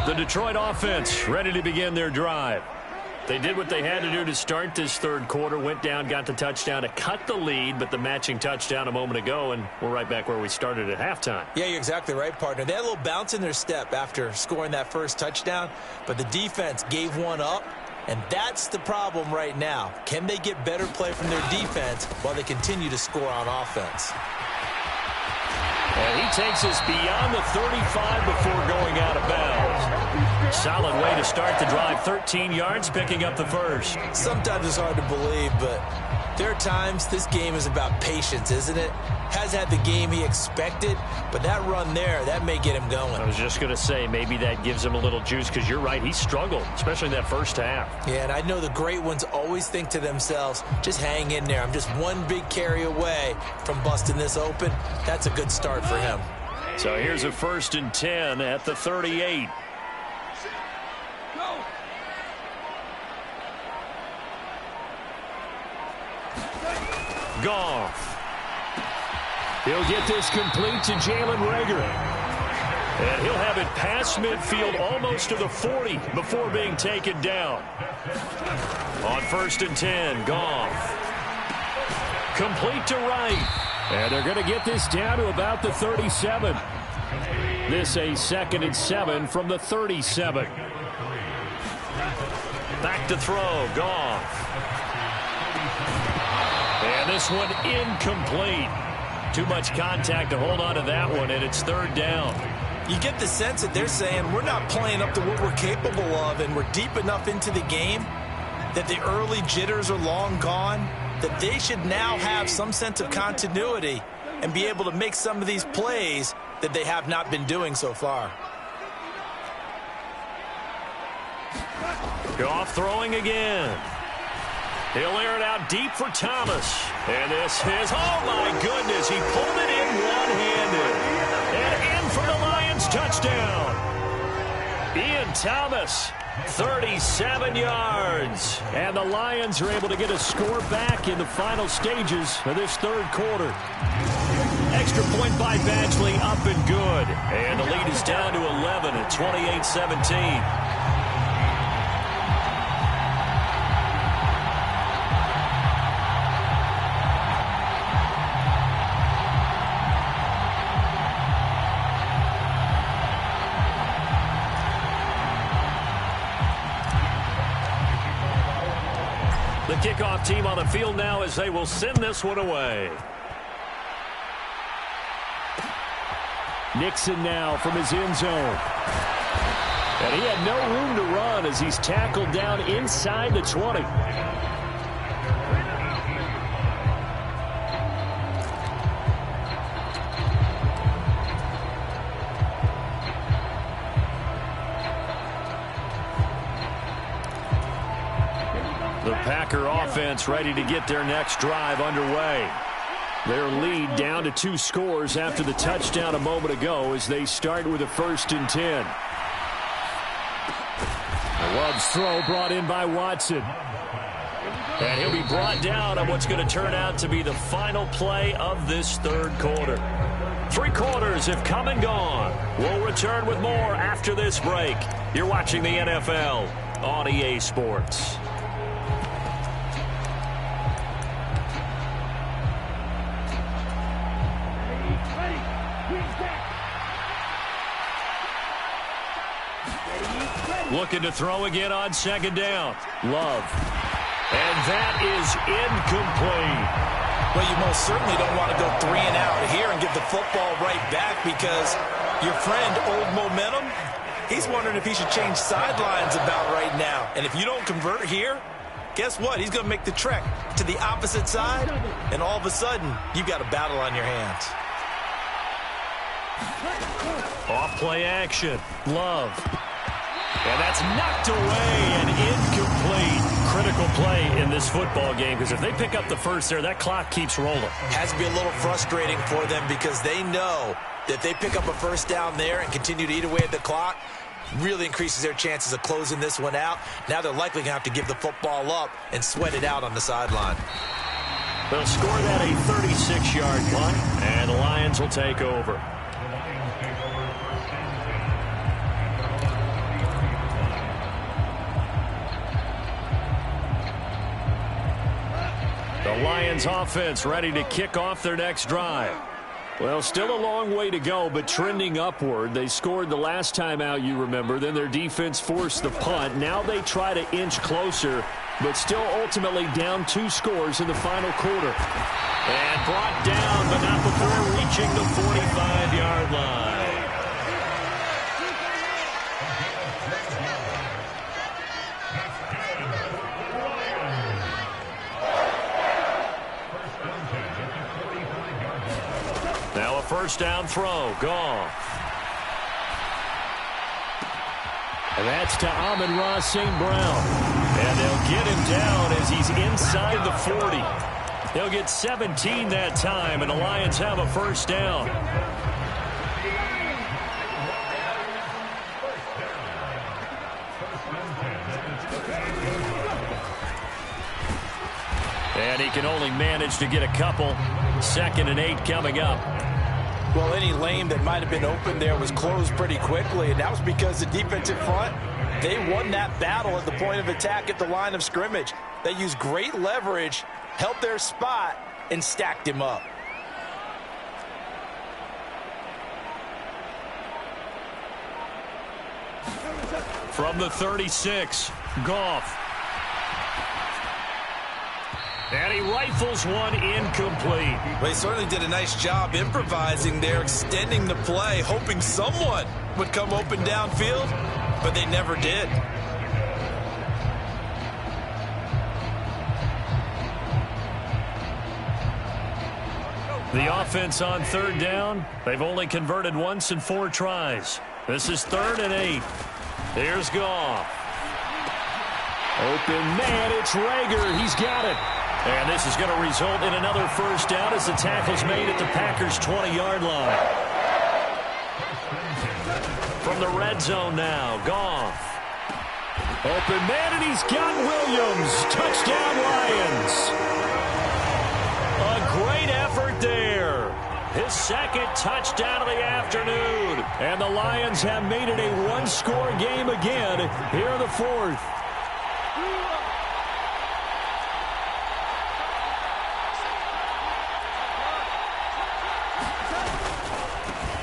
The Detroit offense ready to begin their drive. They did what they had to do to start this third quarter, went down, got the touchdown to cut the lead, but the matching touchdown a moment ago, and we're right back where we started at halftime. Yeah, you're exactly right, partner. They had a little bounce in their step after scoring that first touchdown, but the defense gave one up, and that's the problem right now. Can they get better play from their defense while they continue to score on offense? And he takes us beyond the 35 before going out of bounds. Solid way to start the drive. 13 yards, picking up the first. Sometimes it's hard to believe, but there are times this game is about patience, isn't it? Has had the game he expected, but that run there, that may get him going. I was just going to say, maybe that gives him a little juice, because you're right, he struggled, especially that first half. Yeah, and I know the great ones always think to themselves, just hang in there. I'm just one big carry away from busting this open. That's a good start for him. So here's a 1st and 10 at the 38. Goff. He'll get this complete to Jalen Reagor. And he'll have it past midfield almost to the 40 before being taken down. On 1st and 10, Goff. Complete to Wright. And they're going to get this down to about the 37. This a 2nd and 7 from the 37. Back to throw, Goff. And this one incomplete. Too much contact to hold on to that one, and it's 3rd down. You get the sense that they're saying we're not playing up to what we're capable of, and we're deep enough into the game that the early jitters are long gone, that they should now have some sense of continuity and be able to make some of these plays that they have not been doing so far. Goff throwing again. He'll air it out deep for Thomas. And this is, oh my goodness, he pulled it in one-handed. And in for the Lions touchdown. Ian Thomas, 37 yards. And the Lions are able to get a score back in the final stages of this third quarter. Extra point by Badgley, up and good. And the lead is down to 11 at 28-17. The kickoff team on the field now as they will send this one away. Nixon now from his end zone. And he had no room to run as he's tackled down inside the 20. The Packer offense ready to get their next drive underway. Their lead down to 2 scores after the touchdown a moment ago as they start with a 1st and 10. Love's throw brought in by Watson. And he'll be brought down on what's going to turn out to be the final play of this third quarter. 3 quarters have come and gone. We'll return with more after this break. You're watching the NFL on EA Sports. Looking to throw again on 2nd down. Love. And that is incomplete. Well, you most certainly don't want to go 3 and out here and give the football right back, because your friend, Old Momentum, he's wondering if he should change sidelines about right now. And if you don't convert here, guess what? He's going to make the trek to the opposite side, and all of a sudden, you've got a battle on your hands. Off play action. Love. And that's knocked away and incomplete. Critical play in this football game, because if they pick up the first there, that clock keeps rolling. Has to be a little frustrating for them, because they know that if they pick up a 1st down there and continue to eat away at the clock, really increases their chances of closing this one out. Now they're likely going to have to give the football up and sweat it out on the sideline. They'll score that a 36-yard punt, and the Lions will take over. Lions offense ready to kick off their next drive. Well, still a long way to go, but trending upward. They scored the last time out, you remember. Then their defense forced the punt. Now they try to inch closer, but still ultimately down 2 scores in the final quarter. And brought down, but not before reaching the 45-yard line. Now a first down throw. Goff. And that's to Amon-Ra St. Brown. And they'll get him down as he's inside the 40. They'll get 17 that time, and the Lions have a first down. And he can only manage to get a couple. 2nd and 8 coming up. Well, any lane that might have been open there was closed pretty quickly, and that was because the defensive front, they won that battle at the point of attack at the line of scrimmage. They used great leverage, held their spot, and stacked him up. From the 36, Goff. And he rifles one incomplete. Well, he certainly did a nice job improvising there, extending the play, hoping someone would come open downfield, but they never did. The offense on 3rd down. They've only converted once in 4 tries. This is 3rd and 8. Here's Goff. Open man, it's Rager. He's got it. And this is going to result in another first down as the tackle's made at the Packers' 20-yard line. From the red zone now, Goff. Open man, and he's got Williams. Touchdown, Lions. A great effort there. His 2nd touchdown of the afternoon. And the Lions have made it a 1-score game again here in the 4th.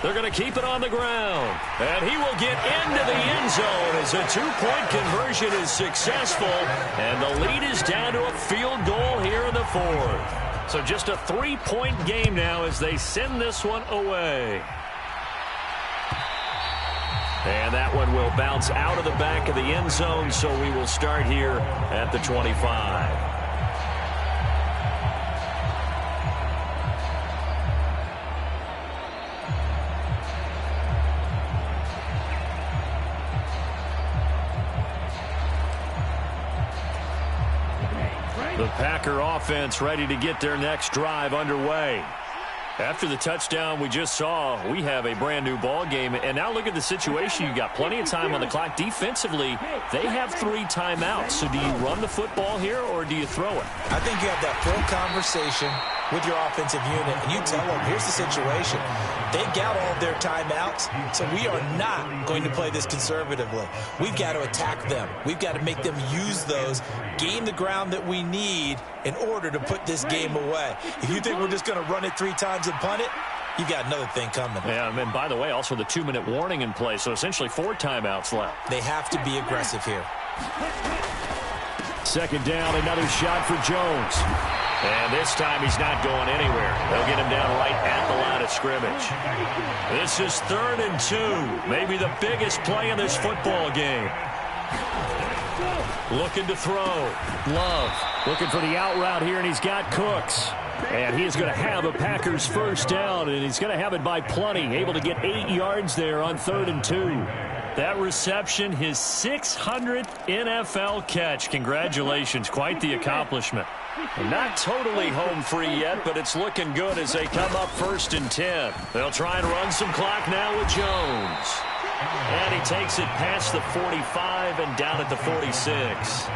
They're going to keep it on the ground. And he will get into the end zone as a 2-point conversion is successful. And the lead is down to a field goal here in the 4th. So just a 3-point game now as they send this one away. And that one will bounce out of the back of the end zone, so we will start here at the 25. The Packer offense ready to get their next drive underway. After the touchdown we just saw, we have a brand new ball game. And now look at the situation. You've got plenty of time on the clock. Defensively, they have 3 timeouts. So do you run the football here or do you throw it? I think you have that full conversation with your offensive unit, and you tell them, here's the situation. They got all of their timeouts, so we are not going to play this conservatively. We've got to attack them. We've got to make them use those, gain the ground that we need in order to put this game away. If you think we're just going to run it 3 times and punt it, you've got another thing coming. Yeah, and by the way, also the 2-minute warning in play, so essentially 4 timeouts left. They have to be aggressive here. 2nd down, another shot for Jones. And this time he's not going anywhere. They'll get him down right at the line of scrimmage. This is 3rd and 2. Maybe the biggest play in this football game. Looking to throw. Love looking for the out route here, and he's got Cooks. And he is going to have a Packers first down, and he's going to have it by plenty. Able to get 8 yards there on 3rd and 2. That reception, his 600th NFL catch. Congratulations. Quite the accomplishment. Not totally home free yet, but it's looking good as they come up 1st and 10. They'll try and run some clock now with Jones. And he takes it past the 45 and down at the 46.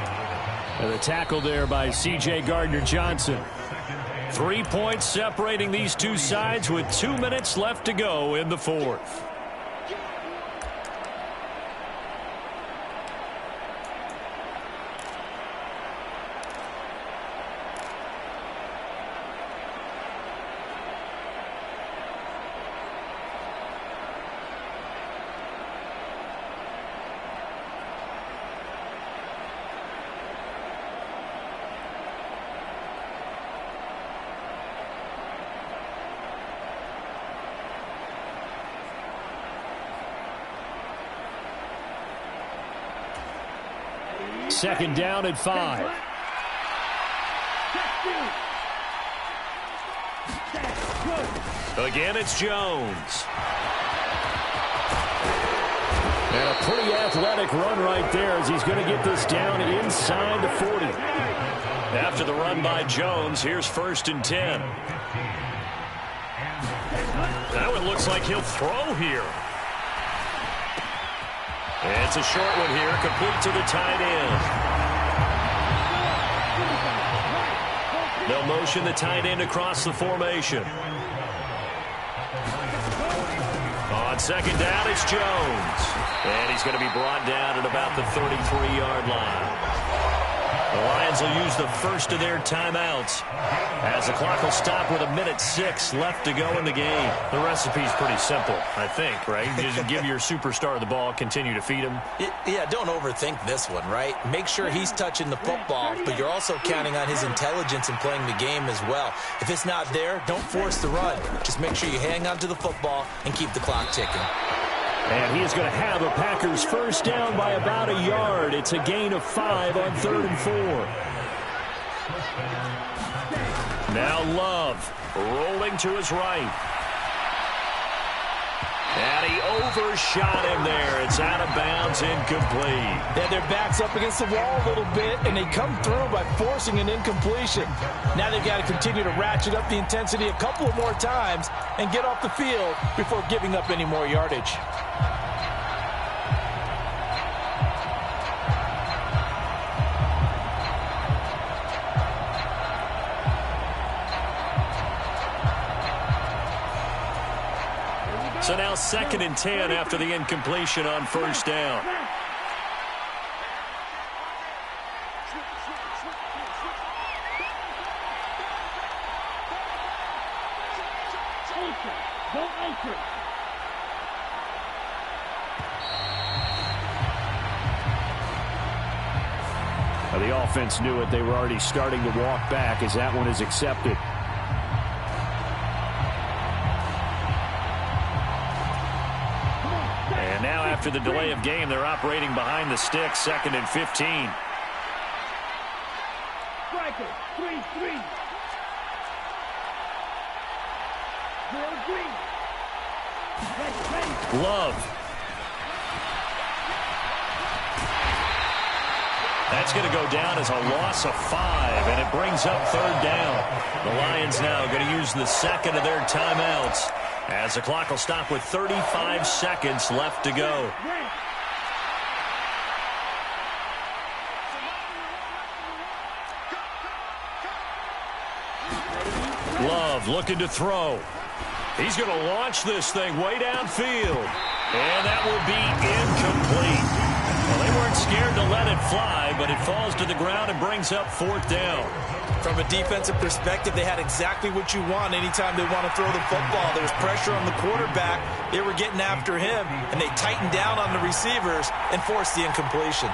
And the tackle there by C.J. Gardner-Johnson. 3 points separating these two sides with 2 minutes left to go in the 4th. second down at 5. Again, it's Jones. And a pretty athletic run right there as he's going to get this down inside the 40. After the run by Jones, here's 1st and 10. Now it looks like he'll throw here. It's a short one here, complete to the tight end. They'll motion the tight end across the formation. On second down, it's Jones. And he's going to be brought down at about the 33-yard line. The Lions will use the first of their timeouts as the clock will stop with 1:06 left to go in the game. The recipe's pretty simple, I think, right? You just give your superstar the ball, continue to feed him. Yeah, don't overthink this one, right? Make sure he's touching the football, but you're also counting on his intelligence in playing the game as well. If it's not there, don't force the run. Just make sure you hang on to the football and keep the clock ticking. And he is going to have a Packers first down by about a yard. It's a gain of 5 on 3rd and 4. Now Love rolling to his right. And he overshot him there. It's out of bounds, incomplete. Yeah, their back's up against the wall a little bit, and they come through by forcing an incompletion. Now they've got to continue to ratchet up the intensity a couple of more times and get off the field before giving up any more yardage. So now 2nd and 10 after the incompletion on 1st down. The offense knew it. They were already starting to walk back as that one is accepted. And now after the delay of game, they're operating behind the sticks, 2nd and 15. Striker, 3-3. Love. That's going to go down as a loss of 5, and it brings up 3rd down. The Lions now going to use the 2nd of their timeouts as the clock will stop with 35 seconds left to go. Love looking to throw. He's going to launch this thing way downfield. And that will be incomplete. Well, they weren't scared to let it fly, but it falls to the ground and brings up 4th down. From a defensive perspective, they had exactly what you want anytime they want to throw the football. There was pressure on the quarterback. They were getting after him, and they tightened down on the receivers and forced the incompletion.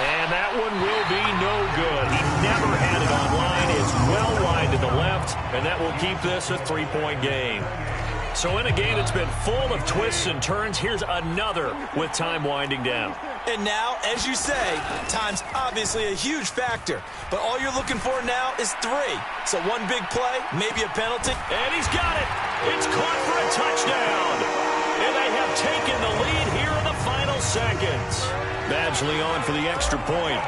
And that one will be no good. He never had it on line. It's well wide to the left, and that will keep this a 3-point game. So in a game that's been full of twists and turns, here's another with time winding down. And now, as you say, time's obviously a huge factor. But all you're looking for now is 3. So one big play, maybe a penalty. And he's got it. It's caught for a touchdown. And they have taken the lead here in the final seconds. Badgley on for the extra point.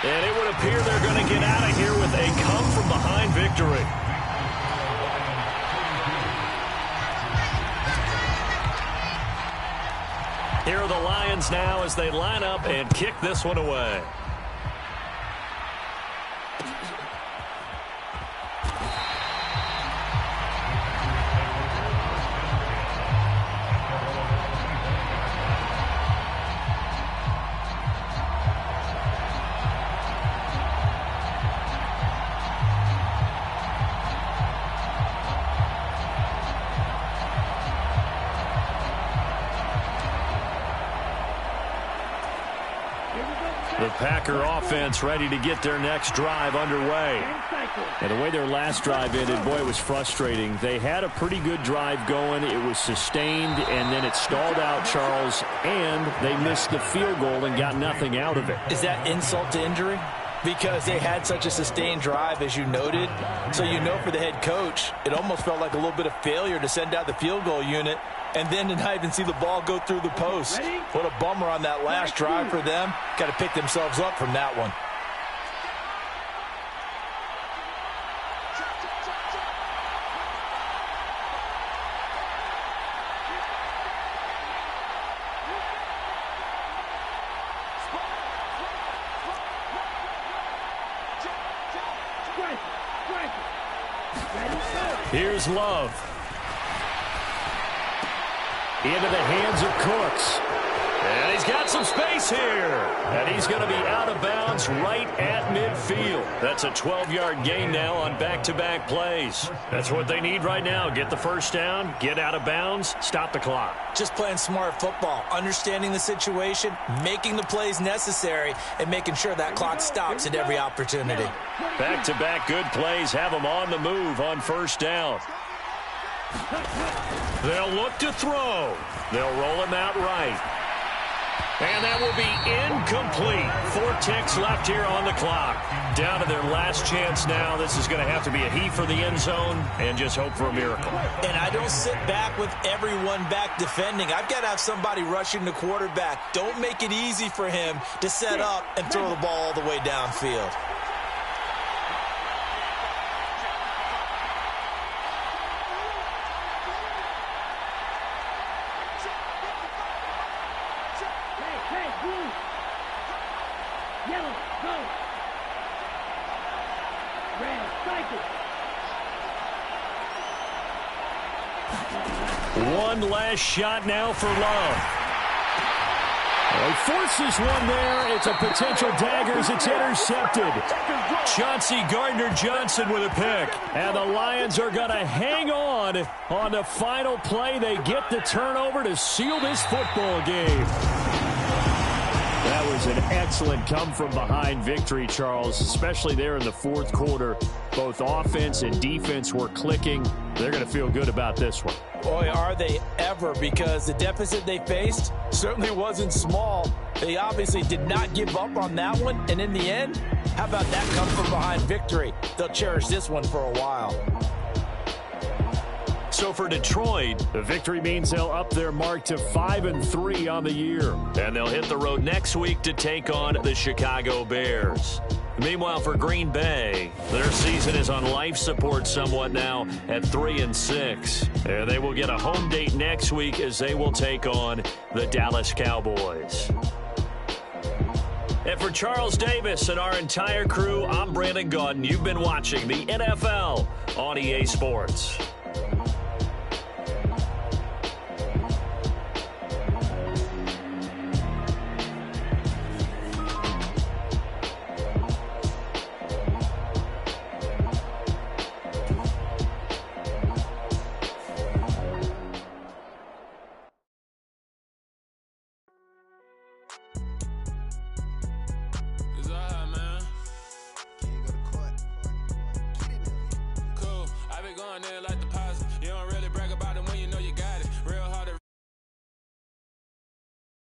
And it would appear they're going to get out of here with a come-from-behind victory. Here are the Lions now as they line up and kick this one away. Packer offense ready to get their next drive underway. And the way their last drive ended, boy, it was frustrating. They had a pretty good drive going. It was sustained, and then it stalled out, Charles, and they missed the field goal and got nothing out of it. Is that insult to injury? Because they had such a sustained drive, as you noted. So you know for the head coach, it almost felt like a little bit of failure to send out the field goal unit and then to not even see the ball go through the post. What a bummer on that last drive for them. Got to pick themselves up from that one. Here's Love. Into the hands of Cooks. And he's got some space here. And he's going to be out of bounds right at midfield. That's a 12-yard gain now on back-to-back plays. That's what they need right now. Get the first down, get out of bounds, stop the clock. Just playing smart football, understanding the situation, making the plays necessary, and making sure that clock stops at every opportunity. Back-to-back good plays have them on the move on first down. They'll look to throw. They'll roll him out right. And that will be incomplete. 4 ticks left here on the clock. Down to their last chance now. This is going to have to be a heave for the end zone and just hope for a miracle. And I don't sit back with everyone back defending. I've got to have somebody rushing the quarterback. Don't make it easy for him to set up and throw the ball all the way downfield. One last shot now for Love. He forces one there. It's a potential dagger as it's intercepted. Chauncey Gardner-Johnson with a pick. And the Lions are going to hang on the final play. They get the turnover to seal this football game. That was an excellent come-from-behind victory, Charles, especially there in the fourth quarter. Both offense and defense were clicking. They're going to feel good about this one. Boy, are they ever, because the deficit they faced certainly wasn't small. They obviously did not give up on that one, and in the end, how about that come-from-behind victory? They'll cherish this one for a while. So for Detroit, the victory means they'll up their mark to 5-3 on the year. And they'll hit the road next week to take on the Chicago Bears. Meanwhile, for Green Bay, their season is on life support somewhat now at 3-6. And they will get a home date next week as they will take on the Dallas Cowboys. And for Charles Davis and our entire crew, I'm Brandon Gaudin. You've been watching the NFL on EA Sports.